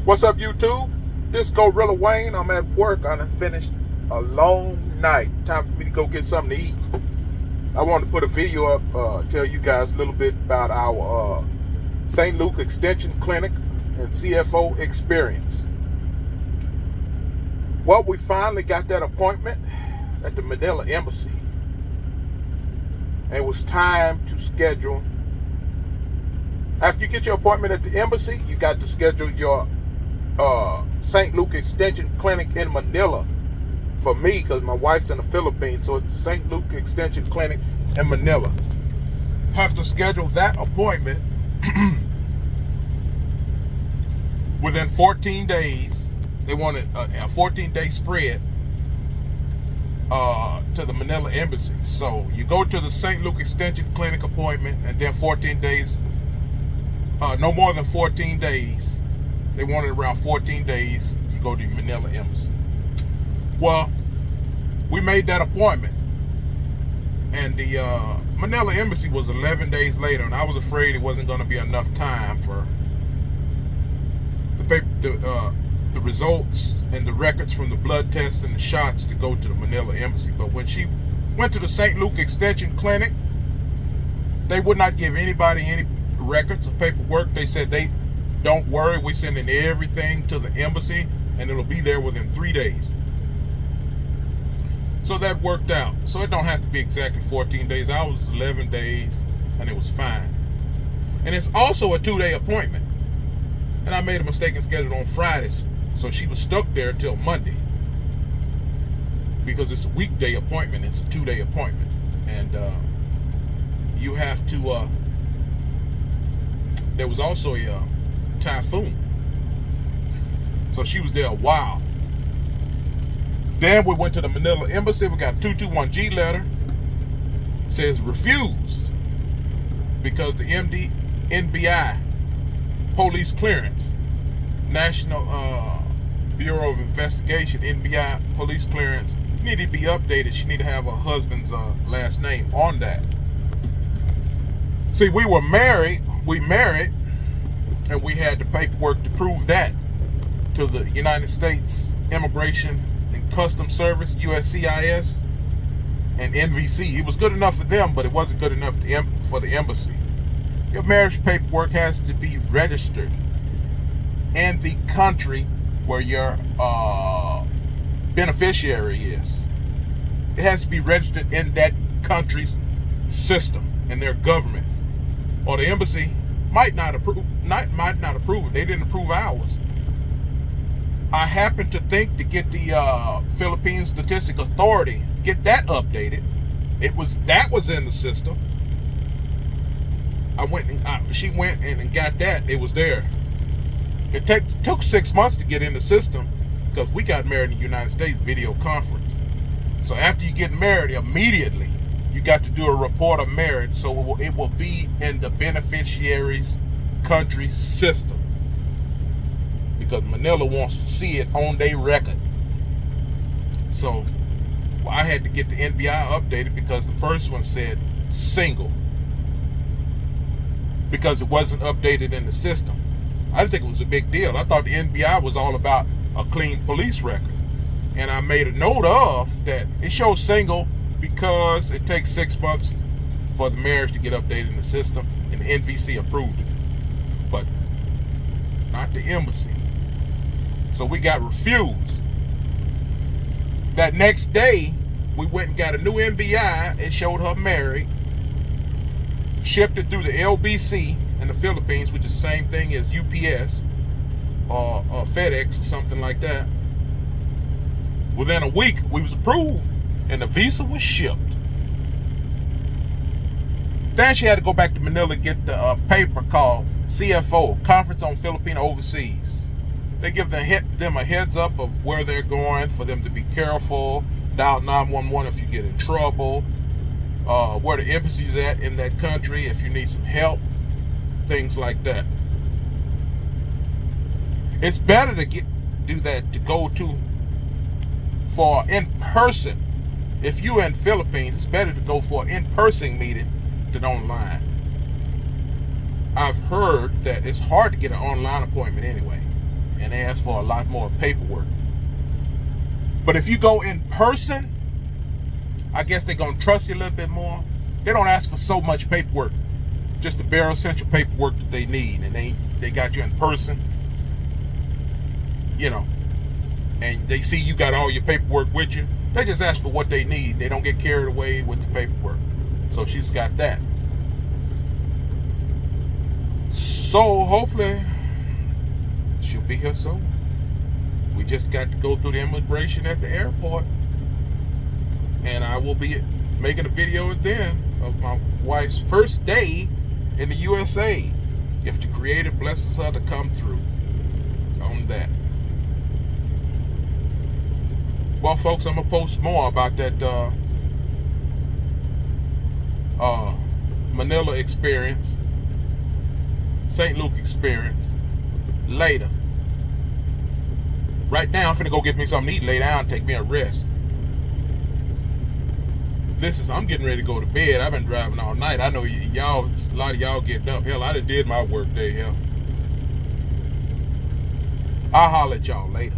What's up, YouTube? This Gorilla Wayne. I'm at work. I done finished a long night. Time for me to go get something to eat. I wanted to put a video up, tell you guys a little bit about our St.Luke Extension Clinic and C.F.O experience. Well, we finally got that appointment at the Manila Embassy. And it was time to schedule. After you get your appointment at the embassy, you got to schedule your St.Luke Extension Clinic in Manila for me, because my wife's in the Philippines. So it's the St.Luke Extension Clinic in Manila. Have to schedule that appointment within 14 days. They wanted a 14-day spread to the Manila Embassy. So you go to the St. Luke Extension Clinic appointment, and then 14 days, no more than 14 days. They wanted around 14 days, you go to the Manila Embassy. Well, we made that appointment, and the Manila Embassy was 11 days later, and I was afraid it wasn't going to be enough time for the results and the records from the blood tests and the shots to go to the Manila Embassy. But when she went to the St. Luke Extension Clinic, they would not give anybody any records or paperwork. They said, don't worry, we're sending everything to the embassy and it'll be there within 3 days. So that worked out. So it don't have to be exactly 14 days. I was 11 days and it was fine. And it's also a 2-day appointment. And I made a mistake and scheduled on Fridays. So she was stuck there till Monday. Because it's a weekday appointment. It's a 2-day appointment. And you have to, there was also a typhoon. So she was there a while. Then we went to the Manila Embassy. We got a 221G letter. It says refused because the NBI police clearance, National Bureau of Investigation, NBI police clearance, needed to be updated. She needed to have her husband's last name on that. See, we were married. We married, and we had the paperwork to prove that to the United States Immigration and Customs Service, USCIS, and NVC. It was good enough for them, but it wasn't good enough for the embassy. Your marriage paperwork has to be registered in the country where your beneficiary is. It has to be registered in that country's system, in their government. Or the embassy might not approve it. They didn't approve ours. I happen to think to get the Philippine Statistic Authority, get that updated. That was in the system. She went and got that. It was there. It took 6 months to get in the system because we got married in the United States video conference. So after you get married, immediately you got to do a report of marriage, so it will be in the beneficiary's country system, because Manila wants to see it on their record. So I had to get the NBI updated because the first one said single, because it wasn't updated in the system. I didn't think it was a big deal. I thought the NBI was all about a clean police record. And I made a note of that it shows single because it takes 6 months for the marriage to get updated in the system, and the NVC approved it, but not the embassy. So we got refused. That next day, we went and got a new NBI. It showed her married. Shipped it through the LBC in the Philippines, which is the same thing as UPS or FedEx or something like that. Within a week, we was approved, and the visa was shipped. Then she had to go back to Manila to get the paper called C.F.O, Conference on Filipino Overseas. They give them a heads up of where they're going, for them to be careful, dial 911 if you get in trouble, where the embassy's at in that country if you need some help, things like that. It's better to do that, to go to for in-person. If you're in Philippines, it's better to go for an in-person meeting than online. I've heard that it's hard to get an online appointment anyway. and they ask for a lot more paperwork. But if you go in person, I guess they're gonna trust you a little bit more. They don't ask for so much paperwork, just the bare essential paperwork that they need, and they got you in person, you know, and they see you got all your paperwork with you. They just ask for what they need. They don't get carried away with the paperwork. So she's got that. So hopefully she'll be here soon. We just got to go through the immigration at the airport, and I will be making a video then of my wife's first day in the USA, if the Creator blesses her to come through on that. Well, folks, I'm gonna post more about that Manila experience, St.Luke experience later. Right now, I'm finna go get me something to eat, lay down, and take me a rest. I'm getting ready to go to bed. I've been driving all night. I know y'all, a lot of y'all getting up. Hell, I done did my work day. Hell, I'll holler at y'all later.